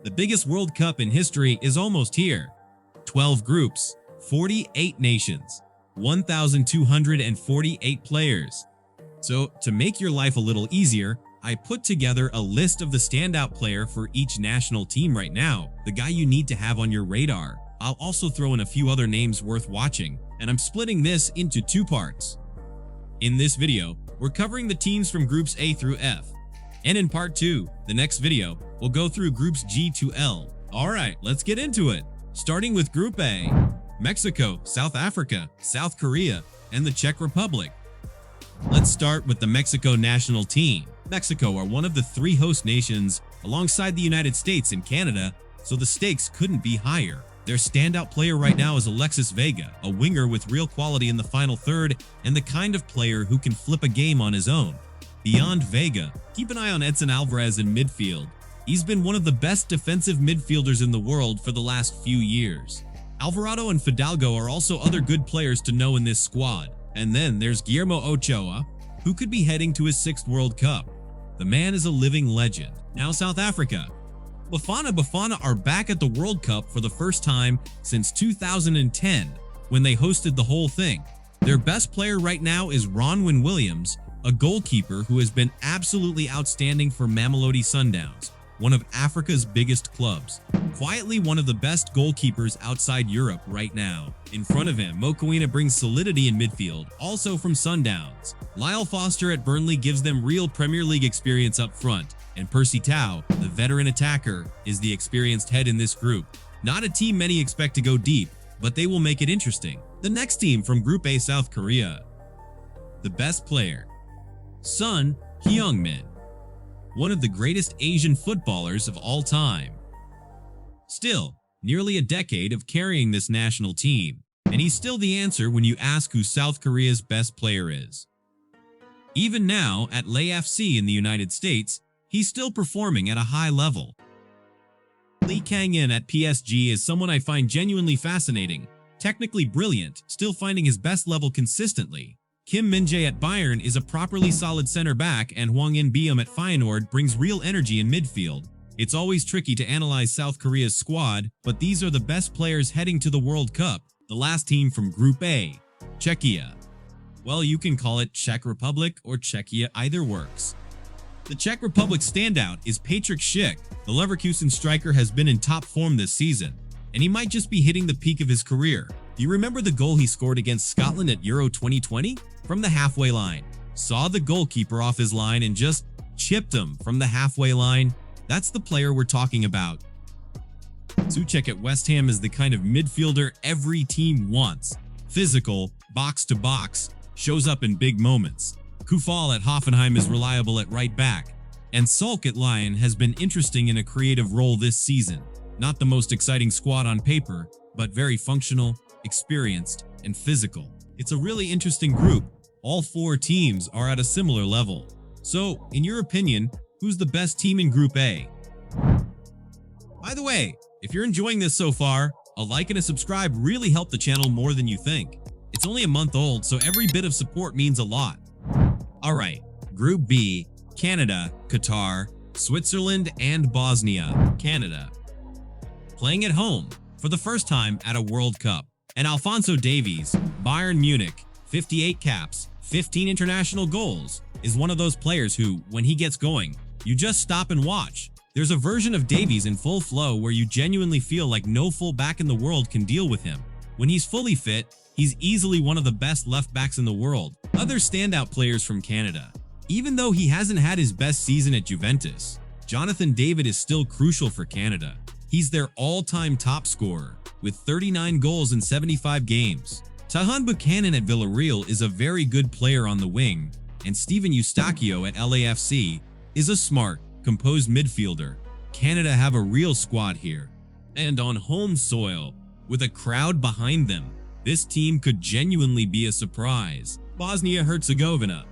The biggest World Cup in history is almost here. 12 groups, 48 nations, 1,248 players. So, to make your life a little easier, I put together a list of the standout player for each national team right now, the guy you need to have on your radar. I'll also throw in a few other names worth watching, and I'm splitting this into two parts. In this video, we're covering the teams from groups A through F. And in part 2, the next video, we'll go through groups G to L. Alright, let's get into it. Starting with Group A, Mexico, South Africa, South Korea, and the Czech Republic. Let's start with the Mexico national team. Mexico are one of the 3 host nations alongside the United States and Canada, so the stakes couldn't be higher. Their standout player right now is Alexis Vega, a winger with real quality in the final third and the kind of player who can flip a game on his own. Beyond Vega, keep an eye on Edson Alvarez in midfield. He's been one of the best defensive midfielders in the world for the last few years. Alvarado and Fidalgo are also other good players to know in this squad. And then there's Guillermo Ochoa, who could be heading to his 6th World Cup. The man is a living legend. Now South Africa. Bafana are back at the World Cup for the first time since 2010, when they hosted the whole thing. Their best player right now is Ronwen Williams, a goalkeeper who has been absolutely outstanding for Mamelodi Sundowns, one of Africa's biggest clubs. Quietly one of the best goalkeepers outside Europe right now. In front of him, Mokoena brings solidity in midfield, also from Sundowns. Lyle Foster at Burnley gives them real Premier League experience up front, and Percy Tau, the veteran attacker, is the experienced head in this group. Not a team many expect to go deep, but they will make it interesting. The next team from Group A, South Korea. The best player, Son Heung-min, one of the greatest Asian footballers of all time. Still, nearly a decade of carrying this national team, and he's still the answer when you ask who South Korea's best player is. Even now, at LAFC in the United States, he's still performing at a high level. Lee Kang-in at PSG is someone I find genuinely fascinating, technically brilliant, still finding his best level consistently. Kim Min-jae at Bayern is a properly solid center back, and Hwang In-beom at Feyenoord brings real energy in midfield. It's always tricky to analyze South Korea's squad, but these are the best players heading to the World Cup. The last team from Group A, Czechia. Well, you can call it Czech Republic or Czechia, either works. The Czech Republic standout is Patrik Schick. The Leverkusen striker has been in top form this season, and he might just be hitting the peak of his career. Do you remember the goal he scored against Scotland at Euro 2020? From the halfway line. Saw the goalkeeper off his line and just chipped him from the halfway line. That's the player we're talking about. Souček at West Ham is the kind of midfielder every team wants. Physical, box to box, shows up in big moments. Kufal at Hoffenheim is reliable at right back. And Sulk at Lyon has been interesting in a creative role this season. Not the most exciting squad on paper, but very functional, experienced, and physical. It's a really interesting group. All 4 teams are at a similar level. So, in your opinion, who's the best team in Group A? By the way, if you're enjoying this so far, a like and a subscribe really help the channel more than you think. It's only a month old, so every bit of support means a lot. Alright, Group B, Canada, Qatar, Switzerland, and Bosnia. Canada. Playing at home for the first time at a World Cup. And Alphonso Davies, Bayern Munich, 58 caps, 15 international goals, is one of those players who, when he gets going, you just stop and watch. There's a version of Davies in full flow where you genuinely feel like no fullback in the world can deal with him. When he's fully fit, he's easily one of the best left backs in the world. Other standout players from Canada. Even though he hasn't had his best season at Juventus, Jonathan David is still crucial for Canada. He's their all-time top scorer, with 39 goals in 75 games. Tahan Buchanan at Villarreal is a very good player on the wing, and Steven Eustáquio at LAFC is a smart, composed midfielder. Canada have a real squad here. And on home soil, with a crowd behind them, this team could genuinely be a surprise. Bosnia-Herzegovina.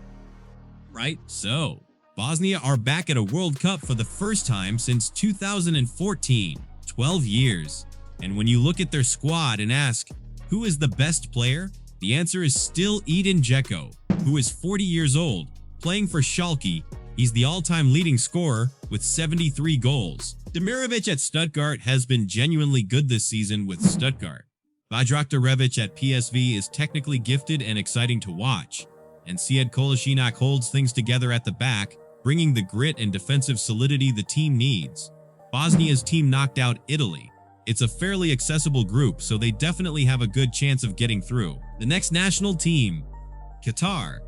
Right, so Bosnia are back at a World Cup for the first time since 2014, 12 years. And when you look at their squad and ask, who is the best player? The answer is still Edin Dzeko, who is 40 years old, playing for Schalke. He's the all-time leading scorer with 73 goals. Demirovic at Stuttgart has been genuinely good this season with Stuttgart. Vajraktarevic at PSV is technically gifted and exciting to watch, and Sead Kolasinac holds things together at the back, bringing the grit and defensive solidity the team needs. Bosnia's team knocked out Italy. It's a fairly accessible group, so they definitely have a good chance of getting through. The next national team, Qatar.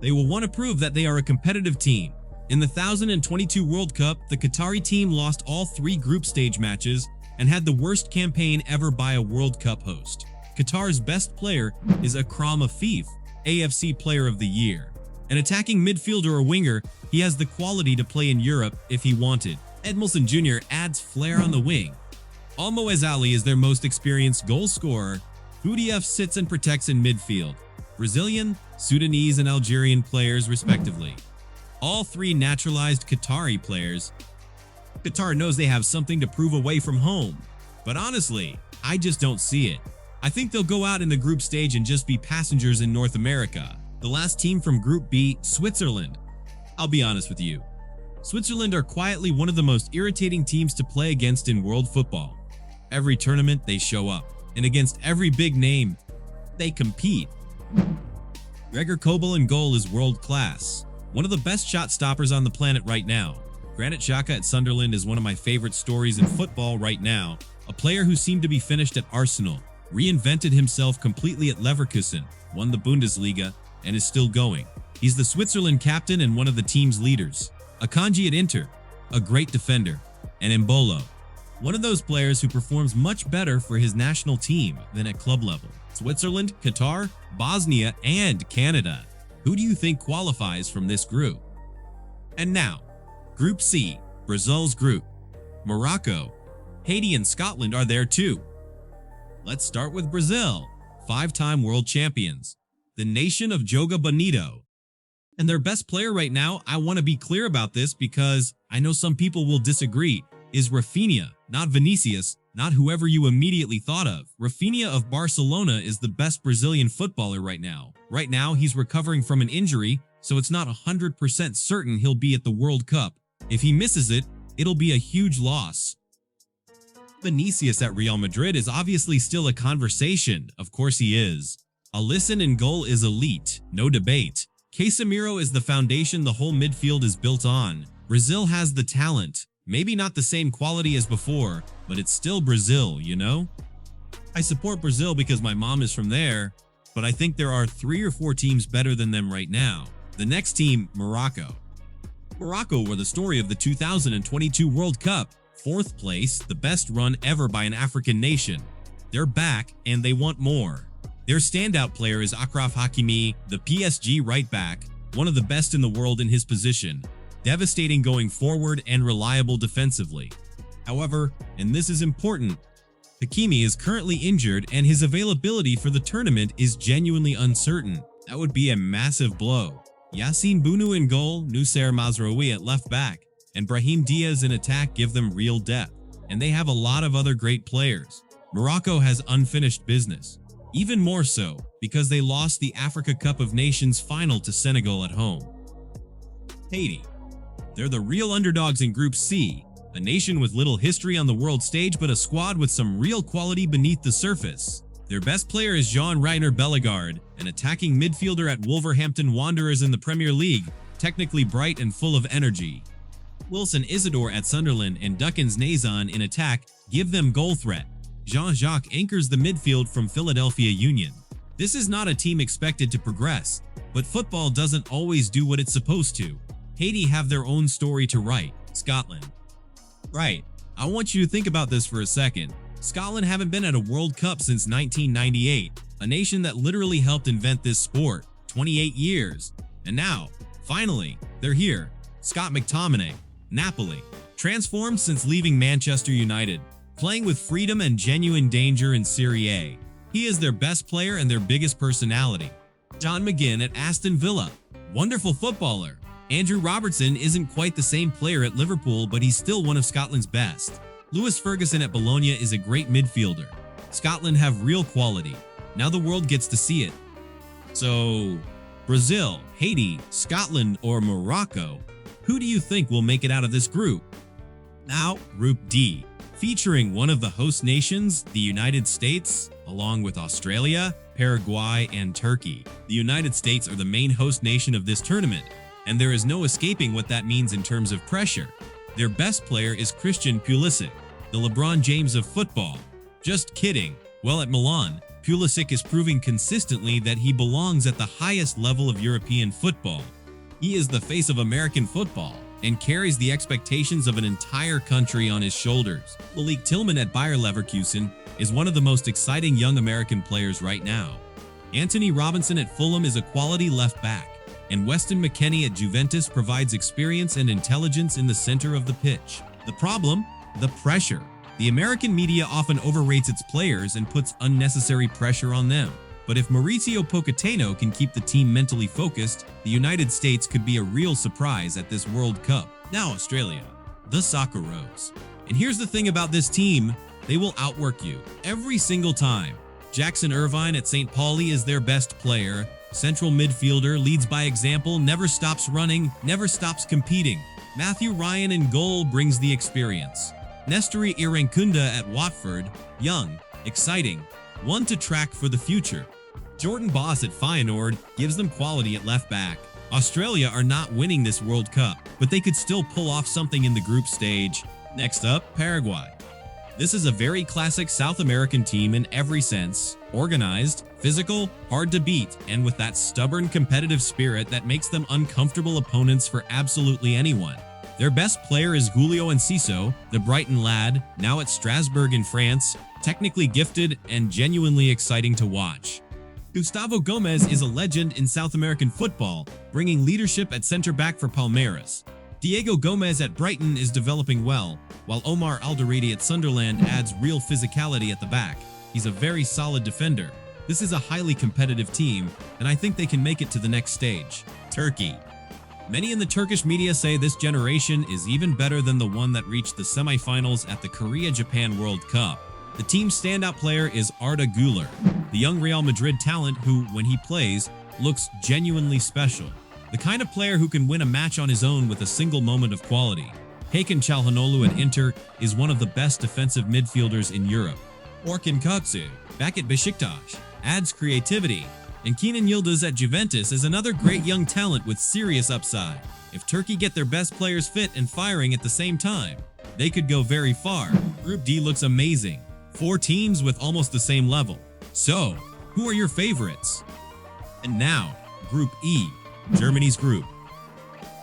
They will want to prove that they are a competitive team. In the 2022 World Cup, the Qatari team lost all 3 group stage matches and had the worst campaign ever by a World Cup host. Qatar's best player is Akram Afif, AFC Player of the Year. An attacking midfielder or winger, he has the quality to play in Europe if he wanted. Edmilson Jr. adds flair on the wing. Almoez Ali is their most experienced goal scorer. Boudieff sits and protects in midfield. Brazilian, Sudanese, and Algerian players respectively. All 3 naturalized Qatari players. Qatar knows they have something to prove away from home. But honestly, I just don't see it. I think they'll go out in the group stage and just be passengers in North America. The last team from Group B, Switzerland. I'll be honest with you. Switzerland are quietly one of the most irritating teams to play against in world football. Every tournament, they show up. And against every big name, they compete. Gregor Kobel in goal is world class. One of the best shot stoppers on the planet right now. Granit Xhaka at Sunderland is one of my favorite stories in football right now. A player who seemed to be finished at Arsenal, reinvented himself completely at Leverkusen, won the Bundesliga, and is still going. He's the Switzerland captain and one of the team's leaders. Akanji at Inter, a great defender. And Mbolo, one of those players who performs much better for his national team than at club level. Switzerland, Qatar, Bosnia, and Canada. Who do you think qualifies from this group? And now, Group C, Brazil's group. Morocco, Haiti, and Scotland are there too. Let's start with Brazil, 5-time world champions, the nation of Joga Bonito. And their best player right now, I want to be clear about this because I know some people will disagree, is Rafinha, not Vinicius, not whoever you immediately thought of. Rafinha of Barcelona is the best Brazilian footballer right now. Right now, he's recovering from an injury, so it's not 100% certain he'll be at the World Cup. If he misses it, it'll be a huge loss. Vinicius at Real Madrid is obviously still a conversation. Of course he is. Alisson in goal is elite, no debate. Casemiro is the foundation the whole midfield is built on. Brazil has the talent. Maybe not the same quality as before, but it's still Brazil, you know? I support Brazil because my mom is from there, but I think there are 3 or 4 teams better than them right now. The next team, Morocco. Morocco were the story of the 2022 World Cup. 4th place, the best run ever by an African nation. They're back and they want more. Their standout player is Achraf Hakimi, the PSG right back, one of the best in the world in his position. Devastating going forward and reliable defensively. However, and this is important, Hakimi is currently injured and his availability for the tournament is genuinely uncertain. That would be a massive blow. Yassine Bounou in goal, Noussair Mazraoui at left back, and Brahim Diaz in attack give them real depth. And they have a lot of other great players. Morocco has unfinished business. Even more so, because they lost the Africa Cup of Nations final to Senegal at home. Haiti. They're the real underdogs in Group C, a nation with little history on the world stage but a squad with some real quality beneath the surface. Their best player is Jean-Reiner Bellegarde, an attacking midfielder at Wolverhampton Wanderers in the Premier League, technically bright and full of energy. Wilson Isidore at Sunderland and Dukins Nazan in attack give them goal threat. Jean-Jacques anchors the midfield from Philadelphia Union. This is not a team expected to progress, but football doesn't always do what it's supposed to. Haiti have their own story to write. Scotland. Right, I want you to think about this for a second. Scotland haven't been at a World Cup since 1998, a nation that literally helped invent this sport, 28 years. And now, finally, they're here. Scott McTominay, Napoli, transformed since leaving Manchester United, playing with freedom and genuine danger in Serie A. He is their best player and their biggest personality. John McGinn at Aston Villa, wonderful footballer. Andrew Robertson isn't quite the same player at Liverpool, but he's still one of Scotland's best. Lewis Ferguson at Bologna is a great midfielder. Scotland have real quality. Now the world gets to see it. So, Brazil, Haiti, Scotland, or Morocco, who do you think will make it out of this group? Now, Group D, featuring one of the host nations, the United States, along with Australia, Paraguay, and Turkey. The United States are the main host nation of this tournament, and there is no escaping what that means in terms of pressure. Their best player is Christian Pulisic, the LeBron James of football. Just kidding. Well, at Milan, Pulisic is proving consistently that he belongs at the highest level of European football. He is the face of American football and carries the expectations of an entire country on his shoulders. Malik Tillman at Bayer Leverkusen is one of the most exciting young American players right now. Anthony Robinson at Fulham is a quality left back, and Weston McKennie at Juventus provides experience and intelligence in the center of the pitch. The problem? The pressure. The American media often overrates its players and puts unnecessary pressure on them. But if Mauricio Pochettino can keep the team mentally focused, the United States could be a real surprise at this World Cup. Now Australia, the Socceroos. And here's the thing about this team, they will outwork you every single time. Jackson Irvine at St. Pauli is their best player. Central midfielder, leads by example, never stops running, never stops competing. Matthew Ryan in goal brings the experience. Nestori Irankunda at Watford, young, exciting, one to track for the future. Jordan Boss at Feyenoord gives them quality at left back. Australia are not winning this World Cup, but they could still pull off something in the group stage. Next up, Paraguay. This is a very classic South American team in every sense. Organized, physical, hard to beat, and with that stubborn competitive spirit that makes them uncomfortable opponents for absolutely anyone. Their best player is Julio Enciso, the Brighton lad, now at Strasbourg in France, technically gifted and genuinely exciting to watch. Gustavo Gomez is a legend in South American football, bringing leadership at center back for Palmeiras. Diego Gomez at Brighton is developing well, while Omar Alderete at Sunderland adds real physicality at the back. He's a very solid defender. This is a highly competitive team, and I think they can make it to the next stage. Turkey. Many in the Turkish media say this generation is even better than the one that reached the semifinals at the Korea-Japan World Cup. The team's standout player is Arda Güler, the young Real Madrid talent who, when he plays, looks genuinely special. The kind of player who can win a match on his own with a single moment of quality. Hakan Çalhanoğlu at Inter is one of the best defensive midfielders in Europe. Orkun Kökçü, back at Beşiktaş, adds creativity. And Kenan Yıldız at Juventus is another great young talent with serious upside. If Turkey get their best players fit and firing at the same time, they could go very far. Group D looks amazing. 4 teams with almost the same level. So, who are your favorites? And now, Group E, Germany's group.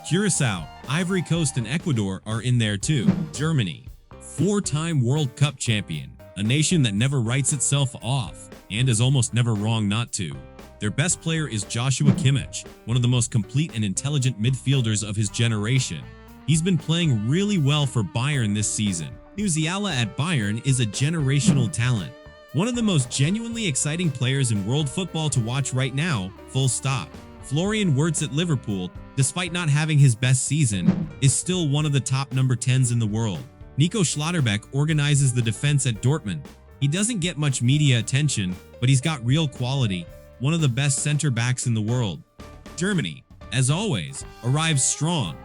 Curacao, Ivory Coast, and Ecuador are in there too. Germany, 4-time World Cup champion, a nation that never writes itself off, and is almost never wrong not to. Their best player is Joshua Kimmich, one of the most complete and intelligent midfielders of his generation. He's been playing really well for Bayern this season. Musiala at Bayern is a generational talent. One of the most genuinely exciting players in world football to watch right now, full stop. Florian Wirtz at Liverpool, despite not having his best season, is still one of the top number 10s in the world. Nico Schlotterbeck organizes the defense at Dortmund. He doesn't get much media attention, but he's got real quality, one of the best center backs in the world. Germany, as always, arrives strong.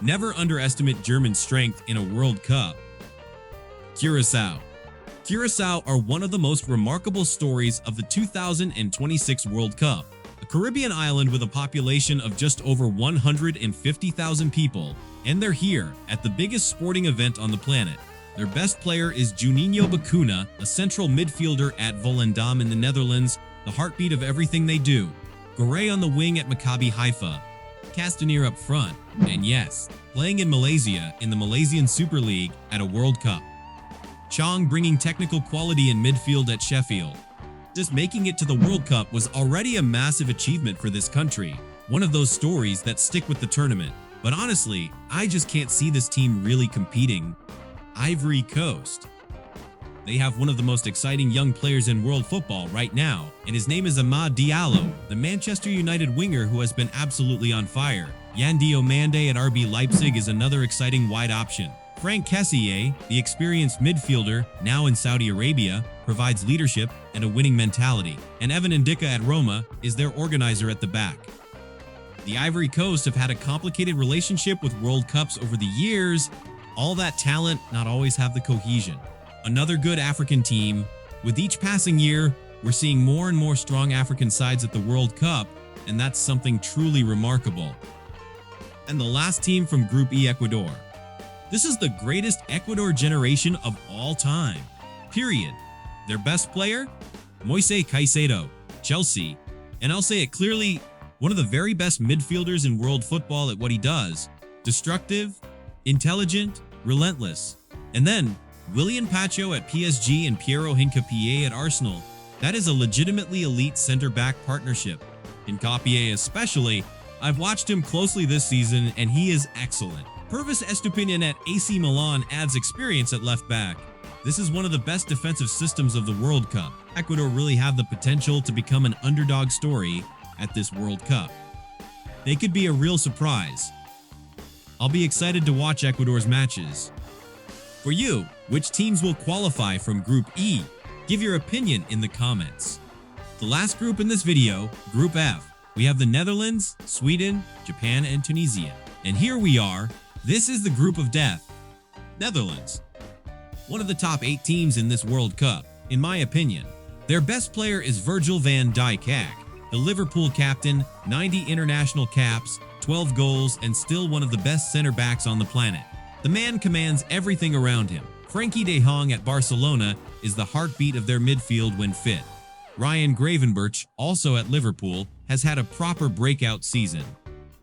Never underestimate German strength in a World Cup. Curacao. Curacao are one of the most remarkable stories of the 2026 World Cup. A Caribbean island with a population of just over 150,000 people, and they're here at the biggest sporting event on the planet. Their best player is Juninho Bacuna, a central midfielder at Volendam in the Netherlands, the heartbeat of everything they do. Gorey on the wing at Maccabi Haifa. Castaneer up front, and yes, playing in Malaysia in the Malaysian Super League at a World Cup. Chong bringing technical quality in midfield at Sheffield. Just making it to the World Cup was already a massive achievement for this country, one of those stories that stick with the tournament. But honestly, I just can't see this team really competing. Ivory Coast. They have one of the most exciting young players in world football right now, and his name is Amad Diallo, the Manchester United winger who has been absolutely on fire. Yandi Omande at RB Leipzig is another exciting wide option. Frank Kessié, the experienced midfielder, now in Saudi Arabia, provides leadership and a winning mentality, and Evan Ndicka at Roma is their organizer at the back. The Ivory Coast have had a complicated relationship with World Cups over the years, all that talent not always have the cohesion. Another good African team. With each passing year, we're seeing more and more strong African sides at the World Cup, and that's something truly remarkable. And the last team from Group E, Ecuador. This is the greatest Ecuador generation of all time. Period. Their best player? Moise Caicedo, Chelsea. And I'll say it clearly, one of the very best midfielders in world football at what he does. Destructive, intelligent, relentless. And then, Willian Pacho at PSG and Piero Hincapié at Arsenal. That is a legitimately elite center-back partnership. Hincapié especially, I've watched him closely this season and he is excellent. Pervis Estupiñán at AC Milan adds experience at left back. This is one of the best defensive systems of the World Cup. Ecuador really have the potential to become an underdog story at this World Cup. They could be a real surprise. I'll be excited to watch Ecuador's matches. For you, which teams will qualify from Group E? Give your opinion in the comments. The last group in this video, Group F, we have the Netherlands, Sweden, Japan, and Tunisia. And here we are. This is the group of death. Netherlands. One of the top 8 teams in this World Cup, in my opinion. Their best player is Virgil van Dijk, the Liverpool captain, 90 international caps, 12 goals, and still one of the best center backs on the planet. The man commands everything around him. Frankie de Jong at Barcelona is the heartbeat of their midfield when fit. Ryan Gravenberch, also at Liverpool, has had a proper breakout season.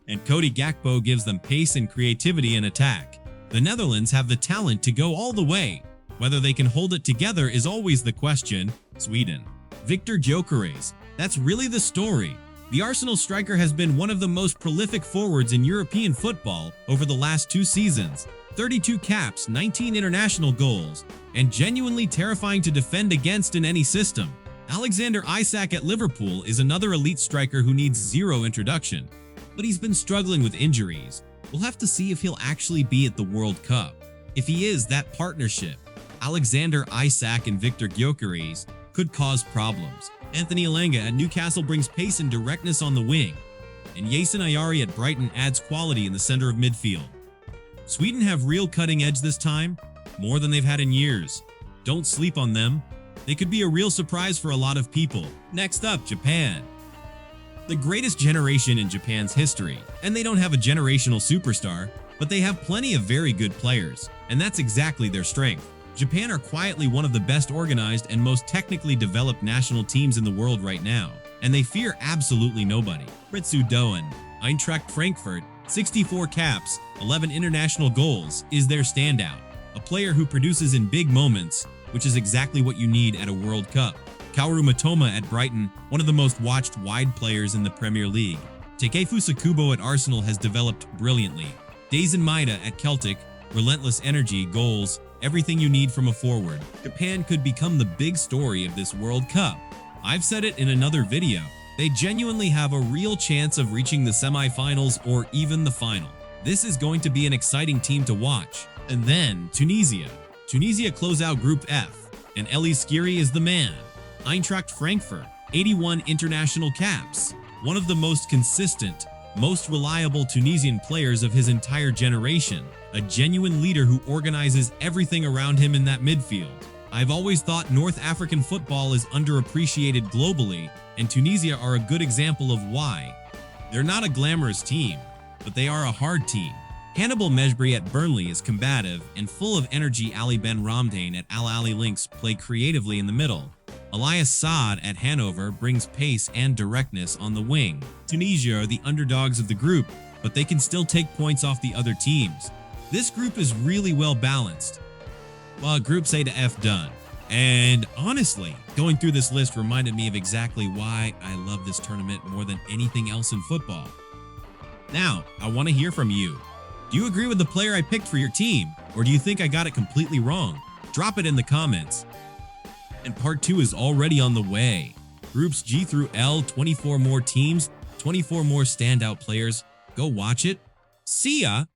And Cody Gakpo gives them pace and creativity in attack. The Netherlands have the talent to go all the way. Whether they can hold it together is always the question. Sweden. Victor Gyökeres. That's really the story. The Arsenal striker has been one of the most prolific forwards in European football over the last 2 seasons. 32 caps, 19 international goals, and genuinely terrifying to defend against in any system. Alexander Isak at Liverpool is another elite striker who needs zero introduction, but he's been struggling with injuries. We'll have to see if he'll actually be at the World Cup. If he is, that partnership, Alexander Isak and Victor Gyökeres, could cause problems. Anthony Elanga at Newcastle brings pace and directness on the wing, and Jason Ayari at Brighton adds quality in the center of midfield. Sweden have real cutting edge this time, more than they've had in years. Don't sleep on them. They could be a real surprise for a lot of people. Next up, Japan. The greatest generation in Japan's history, and they don't have a generational superstar, but they have plenty of very good players, and that's exactly their strength. Japan are quietly one of the best organized and most technically developed national teams in the world right now, and they fear absolutely nobody. Ritsu Doen, Eintracht Frankfurt, 64 caps, 11 international goals, is their standout. A player who produces in big moments, which is exactly what you need at a World Cup. Kaoru Mitoma at Brighton, one of the most watched wide players in the Premier League. Takefusa Kubo at Arsenal has developed brilliantly. Daisen Maeda at Celtic, relentless energy, goals, everything you need from a forward. Japan could become the big story of this World Cup. I've said it in another video. They genuinely have a real chance of reaching the semifinals or even the final. This is going to be an exciting team to watch. And then Tunisia. Tunisia close out Group F, and Elie Skiri is the man. Eintracht Frankfurt, 81 international caps. One of the most consistent, most reliable Tunisian players of his entire generation. A genuine leader who organizes everything around him in that midfield. I've always thought North African football is underappreciated globally, and Tunisia are a good example of why. They're not a glamorous team, but they are a hard team. Hannibal Mejbri at Burnley is combative and full of energy. Ali Ben Ramdane at Al Ahly Lynx play creatively in the middle. Elias Saad at Hanover brings pace and directness on the wing. Tunisia are the underdogs of the group, but they can still take points off the other teams. This group is really well balanced. Well, Groups A to F done. And honestly, going through this list reminded me of exactly why I love this tournament more than anything else in football. Now, I want to hear from you. Do you agree with the player I picked for your team, or do you think I got it completely wrong? Drop it in the comments. And part 2 is already on the way. Groups G through L, 24 more teams, 24 more standout players. Go watch it. See ya!